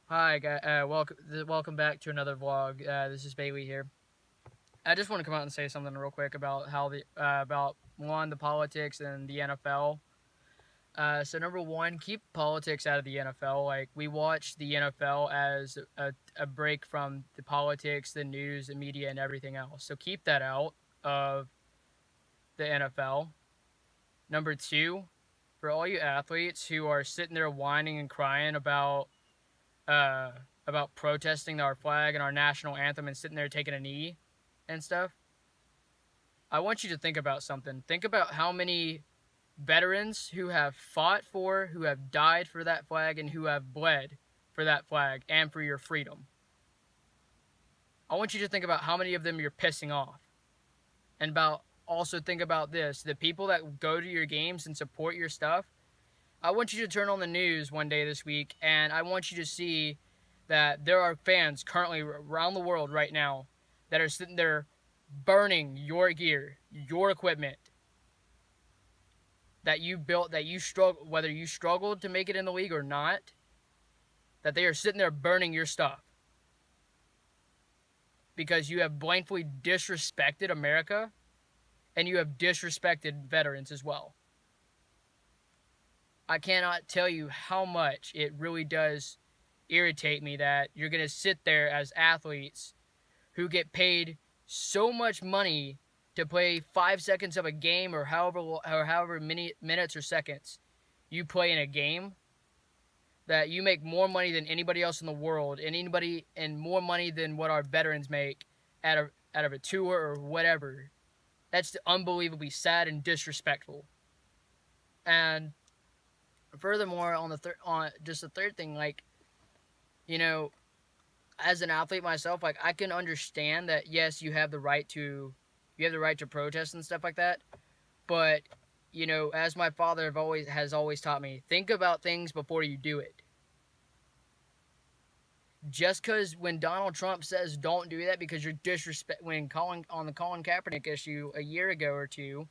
Hi, guys. Welcome back to another vlog. This is Bailey here. I just want to come out and say something real quick about how about one, the politics and the NFL. So number one, keep politics out of the NFL. Like, we watch the NFL as a break from the politics, the news, the media, and everything else. So keep that out of the NFL. Number two, for all you athletes who are sitting there whining and crying uh, about protesting our flag and our national anthem and sitting there taking a knee and stuff, I want you to think about something. Think about how many veterans who have fought for, who have died for that flag, and who have bled for that flag and for your freedom. I want you to think about how many of them you're pissing off. And also think about this, the people that go to your games and support your stuff. I want you to turn on the news one day this week, and I want you to see that there are fans currently around the world right now that are sitting there burning your gear, your equipment that you built, that you struggle, whether you struggled to make it in the league or not, that they are sitting there burning your stuff because you have blatantly disrespected America and you have disrespected veterans as well. I cannot tell you how much it really does irritate me that you're going to sit there as athletes who get paid so much money to play 5 seconds of a game, or however many minutes or seconds you play in a game, that you make more money than anybody else in the world, and more money than what our veterans make out of a tour or whatever. That's unbelievably sad and disrespectful. And furthermore, on just the third thing, like, you know, as an athlete myself, like, I can understand that yes, you have the right to protest and stuff like that, but as my father has always taught me, think about things before you do it. Just because when Donald Trump says don't do that because you're disrespect, when calling on the Colin Kaepernick issue a year ago or two,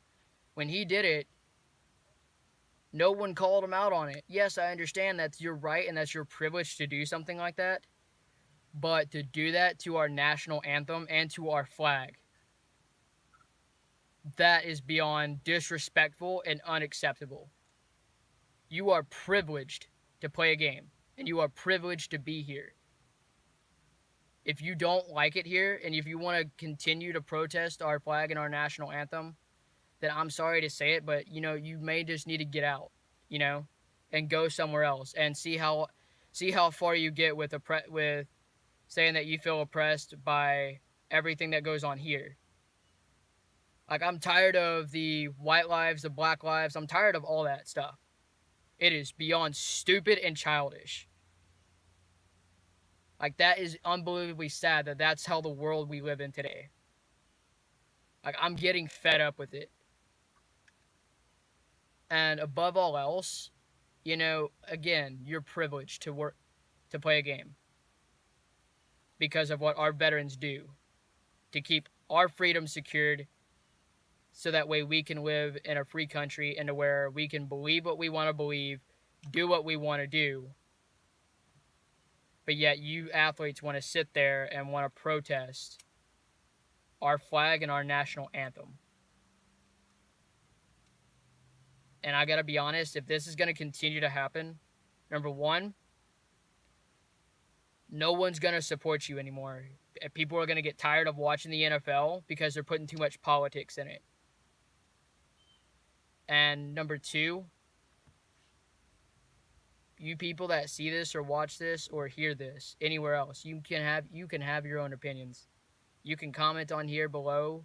when he did it, no one called him out on it. Yes, I understand that's your right and that's your privilege to do something like that, but to do that to our national anthem and to our flag, that is beyond disrespectful and unacceptable. You are privileged to play a game, and you are privileged to be here. If you don't like it here, and if you want to continue to protest our flag and our national anthem, then I'm sorry to say it, but you may just need to get out, you know, and go somewhere else and see how far you get with saying that you feel oppressed by everything that goes on here. Like, I'm tired of the white lives, the black lives. I'm tired of all that stuff. It is beyond stupid and childish. Like, that is unbelievably sad that that's how the world we live in today. Like, I'm getting fed up with it. And above all else, again, you're privileged to play a game because of what our veterans do to keep our freedom secured, so that way we can live in a free country and to where we can believe what we want to believe, do what we want to do. But yet you athletes want to sit there and want to protest our flag and our national anthem. And I gotta be honest, if this is gonna continue to happen, number one, no one's gonna support you anymore. People are gonna get tired of watching the NFL because they're putting too much politics in it. And number two, you people that see this or watch this or hear this anywhere else, you can have your own opinions. You can comment on here below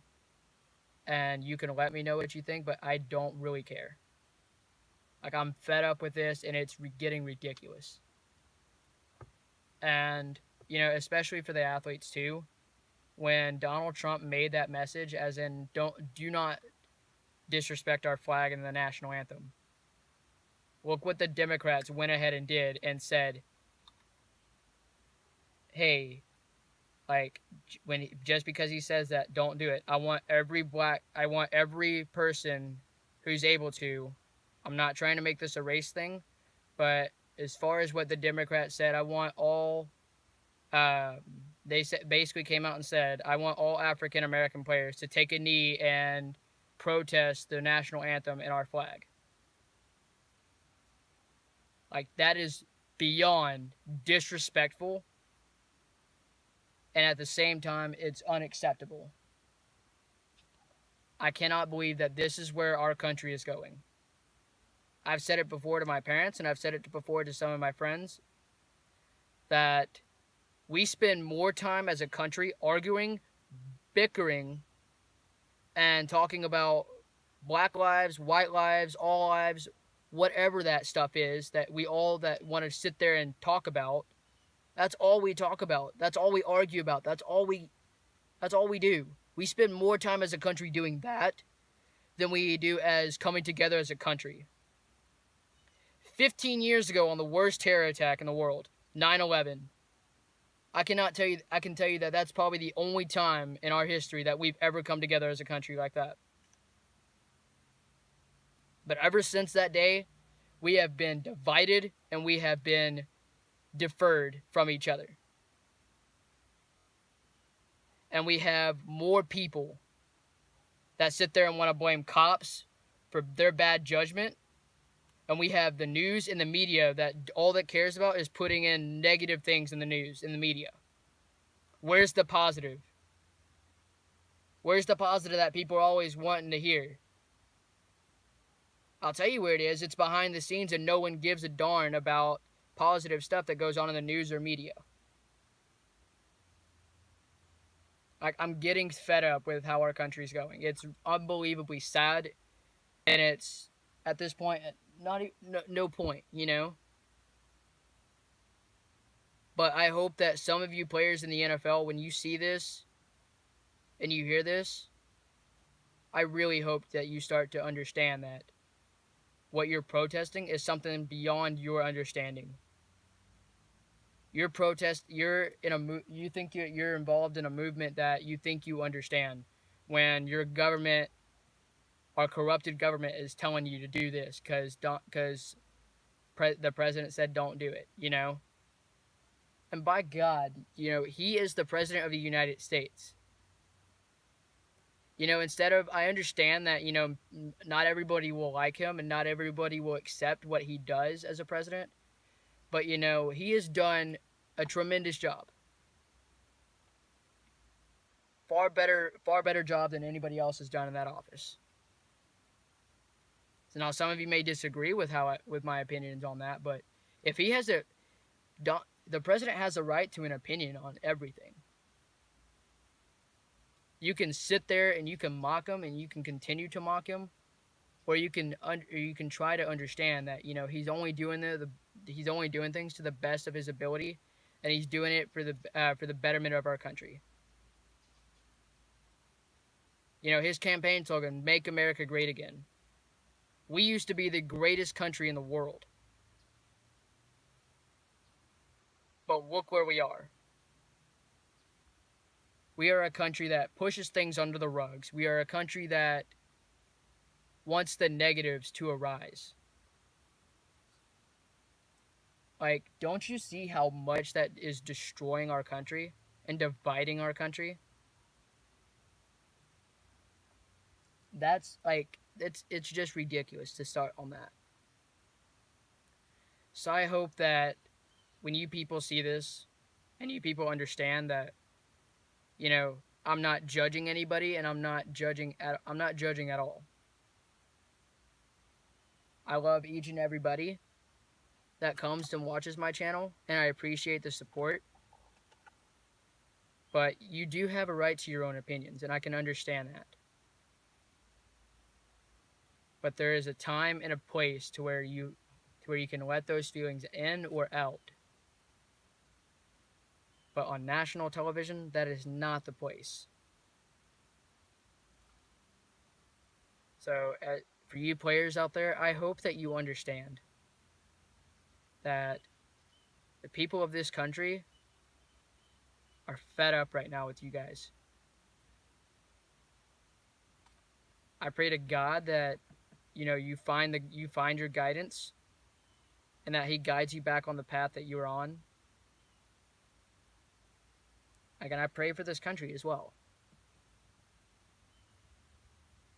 and you can let me know what you think, but I don't really care. Like, I'm fed up with this and it's getting ridiculous. And especially for the athletes too, when Donald Trump made that message, as in do not disrespect our flag and the national anthem. Look what the Democrats went ahead and did and said, hey, like, just because he says that, don't do it. I want every person who's able to. I'm not trying to make this a race thing, but as far as what the Democrats said, I want all. Uh, they said, basically came out and said, I want all African American players to take a knee and protest the national anthem and our flag. Like, that is beyond disrespectful, and at the same time, it's unacceptable. I cannot believe that this is where our country is going. I've said it before to my parents, and I've said it before to some of my friends, that we spend more time as a country arguing, bickering, and talking about black lives, white lives, all lives, whatever that stuff is that we all that want to sit there and talk about. That's all we talk about. That's all we argue about. That's all we do. We spend more time as a country doing that than we do as coming together as a country. 15 years ago, on the worst terror attack in the world, 9/11, I can tell you that that's probably the only time in our history that we've ever come together as a country like that. But ever since that day, we have been divided and we have been deferred from each other. And we have more people that sit there and want to blame cops for their bad judgment. And we have the news and the media that all that cares about is putting in negative things in the news, in the media. Where's the positive? Where's the positive that people are always wanting to hear? I'll tell you where it is. It's behind the scenes, and no one gives a darn about positive stuff that goes on in the news or media. Like, I'm getting fed up with how our country's going. It's unbelievably sad, and it's, at this point, no point, you know? But I hope that some of you players in the NFL, when you see this and you hear this, I really hope that you start to understand that what you're protesting is something beyond your understanding. Your protest, you think you're involved in a movement that you think you understand, when your government, our corrupted government, is telling you to do this because the president said don't do it, you know? And by God, you know, he is the president of the United States. You know, I understand that, you know, not everybody will like him and not everybody will accept what he does as a president. But, you know, he has done a tremendous job. Far better job than anybody else has done in that office. So now some of you may disagree with my opinions on that, but if he has the president has a right to an opinion on everything. You can sit there and you can mock him and you can continue to mock him, or you can try to understand that, you know, he's only doing things to the best of his ability, and he's doing it for the betterment of our country. You know, his campaign slogan, "Make America Great Again." We used to be the greatest country in the world. But look where we are. We are a country that pushes things under the rugs. We are a country that wants the negatives to arise. Like, don't you see how much that is destroying our country and dividing our country? That's like, it's just ridiculous to start on that. So I hope that when you people see this and you people understand that, you know, I'm not judging anybody and I'm not judging at all. I love each and everybody that comes and watches my channel, and I appreciate the support. But you do have a right to your own opinions, and I can understand that. But there is a time and a place to where you can let those feelings in or out. But on national television, that is not the place. So, for you players out there, I hope that you understand that the people of this country are fed up right now with you guys. I pray to God that, you know, you find your guidance and that He guides you back on the path that you are on. Again, I pray for this country as well,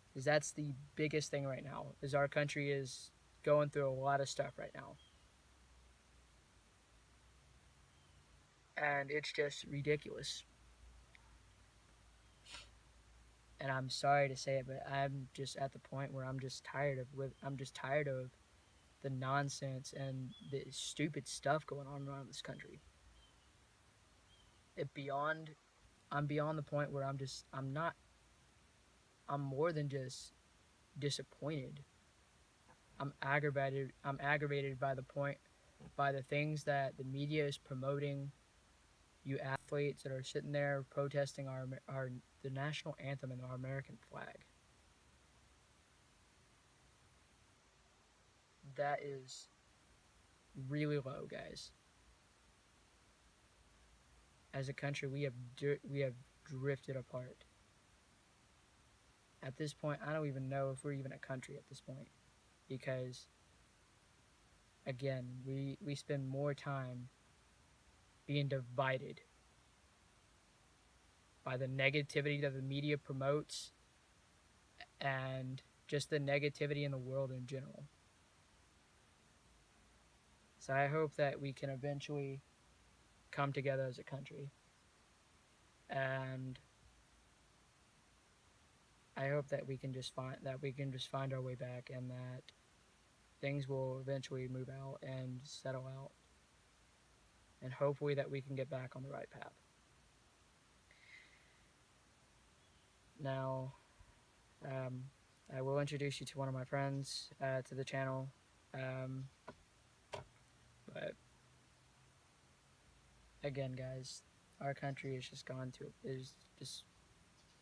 because that's the biggest thing right now. Is our country is going through a lot of stuff right now, and it's just ridiculous. And I'm sorry to say it, but I'm just at the point where I'm just tired of the nonsense and the stupid stuff going on around this country. It beyond I'm beyond the point where I'm not I'm more than just disappointed. I'm aggravated by the things that the media is promoting. You athletes that are sitting there protesting our the national anthem and our American flag. That is really low, guys. As a country, we have drifted apart. At this point, I don't even know if we're even a country at this point, because again, we spend more time being divided by the negativity that the media promotes and just the negativity in the world in general. So I hope that we can eventually come together as a country, and I hope that we can just find our way back, and that things will eventually move out and settle out, and hopefully that we can get back on the right path. Now, um, I will introduce you to one of my friends to the channel, but again, guys, our country is just gone to is just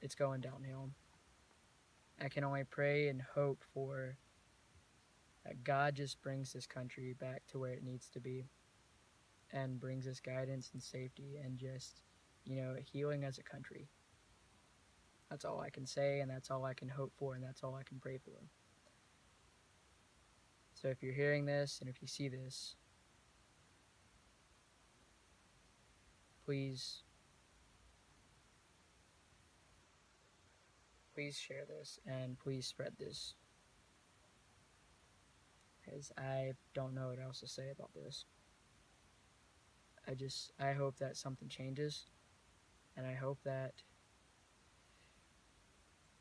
it's going downhill. I can only pray and hope for that God just brings this country back to where it needs to be, and brings us guidance and safety, and just, healing as a country. That's all I can say, and that's all I can hope for, and that's all I can pray for. So if you're hearing this and if you see this, please share this, and please spread this, because I don't know what else to say about this. I hope that something changes, and I hope that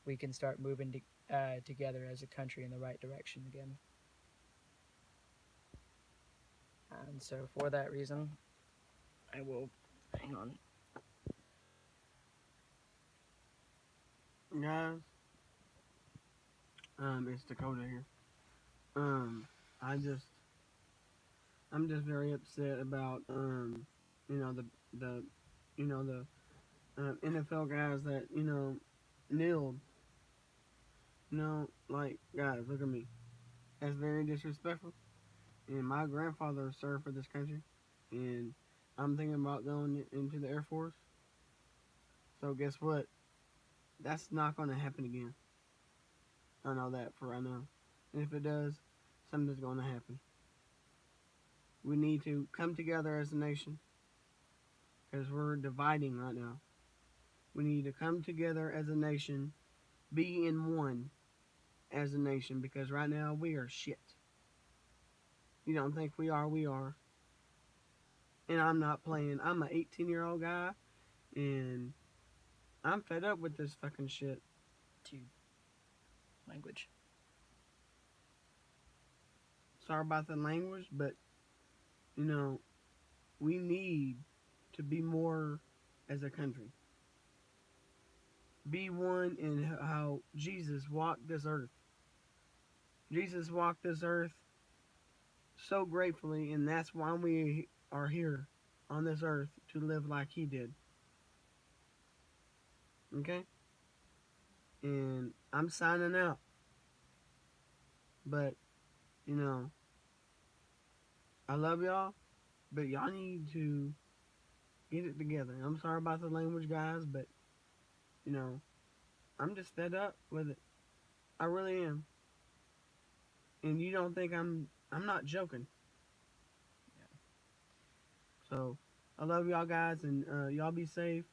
we can start moving together as a country in the right direction again. And so for that reason, I will hang on. Guys, it's Dakota here. Um, I just, I'm just very upset about, you know, the, you know, the NFL guys that, kneeled. Like, guys, look at me. That's very disrespectful. And my grandfather served for this country, and I'm thinking about going into the Air Force. So guess what? That's not going to happen again. I know that for right now. And if it does, something's going to happen. We need to come together as a nation because we're dividing right now. We need to come together as a nation, be in one as a nation, because right now we are shit. You don't think we are? We are. And I'm not playing. I'm an 18-year-old guy, and I'm fed up with this fucking shit. To language. Sorry about the language, but you know, we need to be more as a country. Be one in how Jesus walked this earth. Jesus walked this earth so gratefully, and that's why we are here on this earth to live like he did. Okay? And I'm signing out. But, you know, I love y'all, but y'all need to get it together. I'm sorry about the language, guys, but, you know, I'm just fed up with it. I really am. And you don't think I'm not joking. So I love y'all guys, and y'all be safe,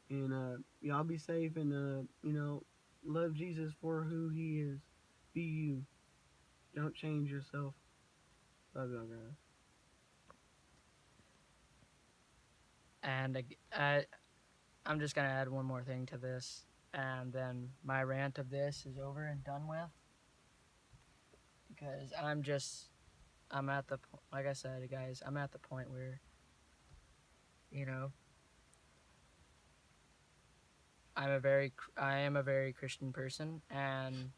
and y'all be safe, and love Jesus for who He is. Be you. Don't change yourself. Love y'all guys. And I'm just gonna add one more thing to this, and then my rant of this is over and done with. Because I'm at the like I said, guys, I'm at the point where you know I am a very Christian person, and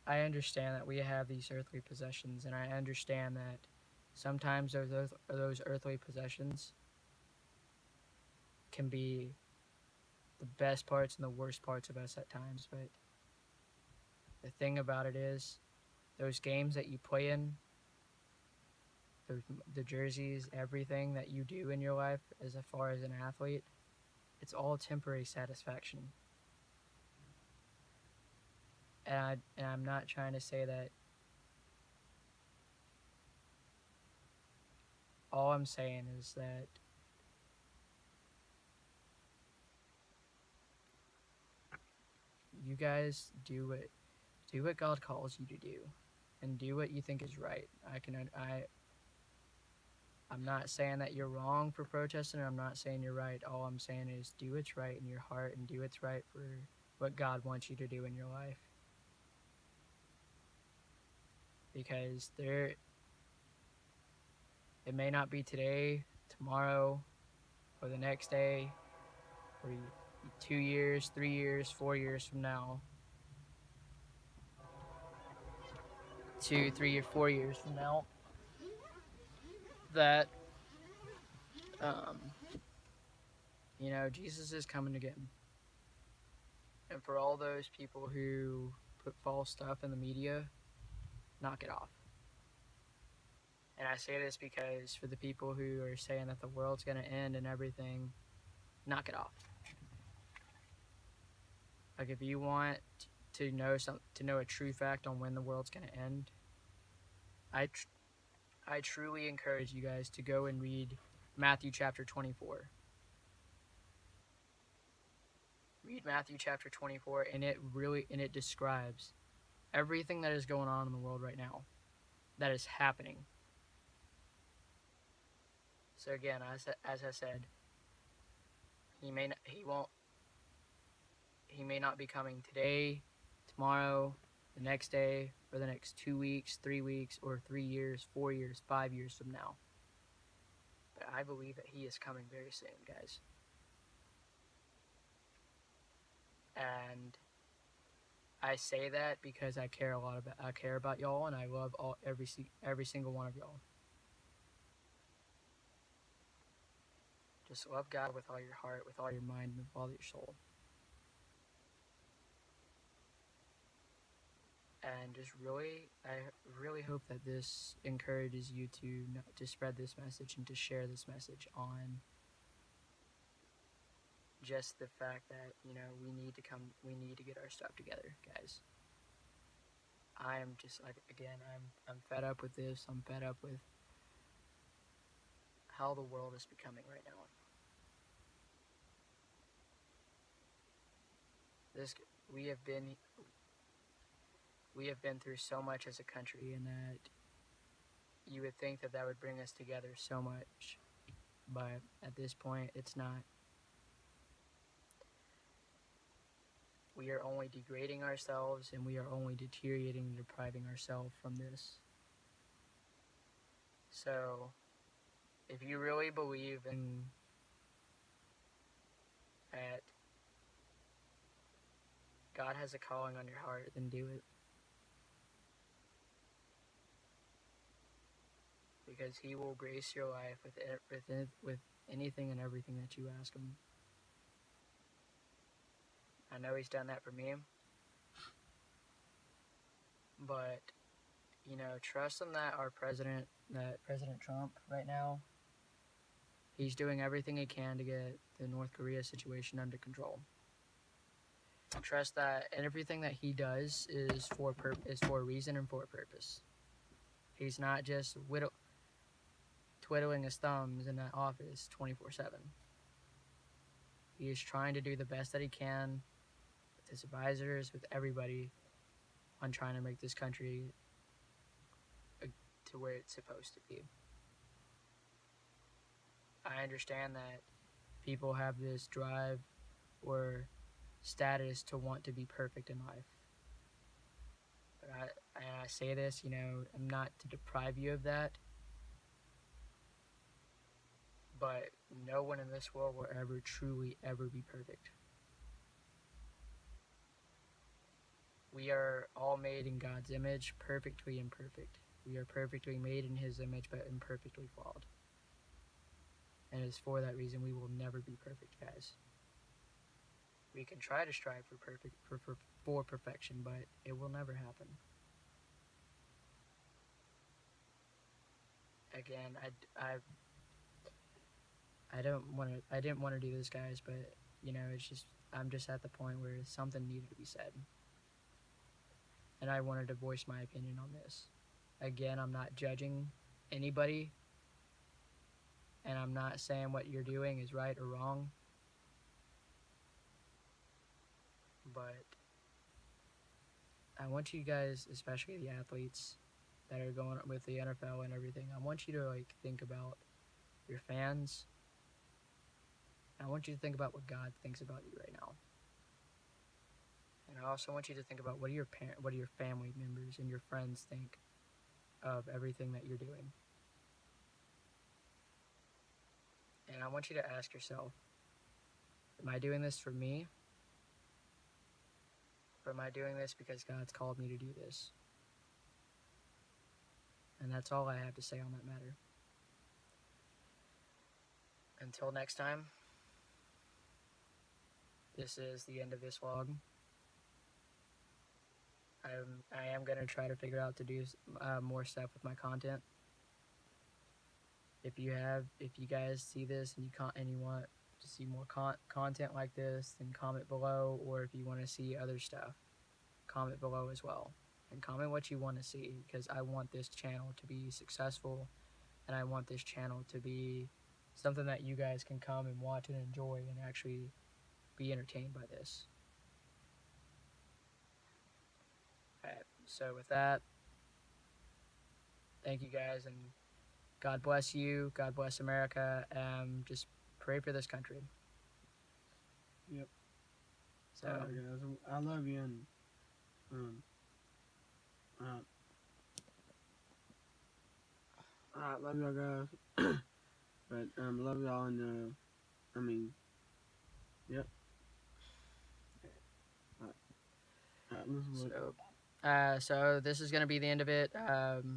I understand that we have these earthly possessions, and I understand that sometimes those earthly possessions can be the best parts and the worst parts of us at times. But the thing about it is, those games that you play in, the jerseys, everything that you do in your life as far as an athlete, it's all temporary satisfaction. And I'm not trying to say that. All I'm saying is that you guys do what God calls you to do, and do what you think is right. I'm not saying that you're wrong for protesting, or I'm not saying you're right. All I'm saying is do what's right in your heart and do what's right for what God wants you to do in your life. Because it may not be today, tomorrow, or the next day, or 2 years, 3 years, 4 years from now, 2, 3, or 4 years from now, that um, Jesus is coming again. And for all those people who put false stuff in the media, knock it off. And I say this because for the people who are saying that the world's going to end and everything, knock it off. Like if you want to know a true fact on when the world's going to end, I truly encourage you guys to go and read Matthew chapter 24. Read Matthew chapter 24, and it describes everything that is going on in the world right now, that is happening. So again, as I said, he may not be coming today, tomorrow, the next day, or the next 2 weeks, 3 weeks, or 3 years, 4 years, 5 years from now. But I believe that he is coming very soon, guys. And I say that because I care about y'all, and I love every single one of y'all. Just love God with all your heart, with all your mind, and with all your soul. And I really hope that this encourages you to spread this message and to share this message on just the fact that we need to get our stuff together, guys. I am just like, again, I'm fed up with this. I'm fed up with how the world is becoming right now. This we have been we have been through so much as a country, and that you would think that would bring us together so much, but at this point, it's not. We are only degrading ourselves, and we are only deteriorating and depriving ourselves from this. So, if you really believe in that God has a calling on your heart, then do it. Because He will grace your life with anything and everything that you ask Him. I know He's done that for me, but trust in that President Trump right now, he's doing everything he can to get the North Korea situation under control. Trust that everything that he does is for a reason and for a purpose. He's not just twiddling his thumbs in that office 24/7. He is trying to do the best that he can with his advisors, with everybody, on trying to make this country to where it's supposed to be. I understand that people have this drive or status to want to be perfect in life. But I say this, I'm not to deprive you of that, but no one in this world will ever truly ever be perfect. We are all made in God's image, perfectly imperfect. We are perfectly made in His image, but imperfectly flawed. And it's for that reason we will never be perfect, guys. We can try to strive for perfection, but it will never happen. Again, I didn't want to do this, guys, but it's just I'm just at the point where something needed to be said, and I wanted to voice my opinion on this. Again, I'm not judging anybody, and I'm not saying what you're doing is right or wrong, but I want you guys, especially the athletes that are going with the NFL and everything, I want you to think about your fans. I want you to think about what God thinks about you right now. And I also want you to think about what do your family members and your friends think of everything that you're doing. And I want you to ask yourself, am I doing this for me? Or am I doing this because God's called me to do this? And that's all I have to say on that matter. Until next time, this is the end of this vlog. I am going to try to figure out to do more stuff with my content. If you guys see this and you want to see more content like this, then comment below. Or if you want to see other stuff, comment below as well. And comment what you want to see, because I want this channel to be successful, and I want this channel to be something that you guys can come and watch and enjoy and actually be entertained by this. Alright, so with that, thank you guys, and God bless you, God bless America, just pray for this country. Yep. So, all right, guys, I love you, and I love y'all guys. But love y'all, and yep. so this is gonna be the end of it.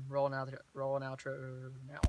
Rolling outro now.